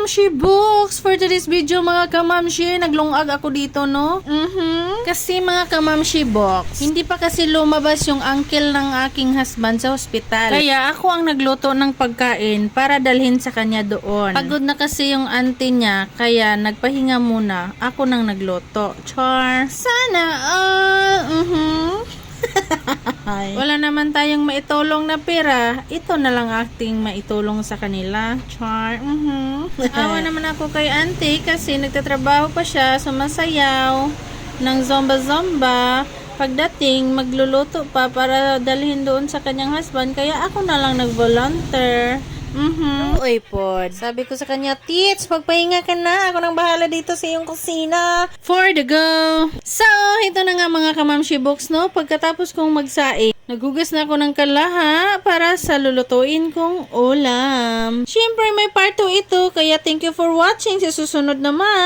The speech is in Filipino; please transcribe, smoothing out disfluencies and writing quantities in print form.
kamamshi books, for today's video mga kamamshi, naglungag ako dito, no? Kasi mga kamamshi books, hindi pa kasi lumabas yung uncle ng aking husband sa hospital. Kaya ako ang nagluto ng pagkain para dalhin sa kanya doon. Pagod na kasi yung auntie niya, kaya nagpahinga muna. Ako nang nagluto. Char. Sana wala naman tayong maitulong na pera. Ito na lang acting maitulong sa kanila. Char. Awa naman ako kay auntie kasi nagtatrabaho pa siya, sumasayaw ng zomba-zomba. Pagdating, magluluto pa para dalhin doon sa kanyang husband. Kaya ako na lang nag-volunteer. Uy, pod. Sabi ko sa kanya, Tits, magpahinga ka na. Ako nang bahala dito sa iyong kusina. For the go! So, ito na nga mga kamamshi books, no? Pagkatapos kong magsaing, naghugas na ako ng kalaha para sa lulutuin kong ulam. Siyempre, may part 2 ito. Kaya thank you for watching. Sa susunod naman.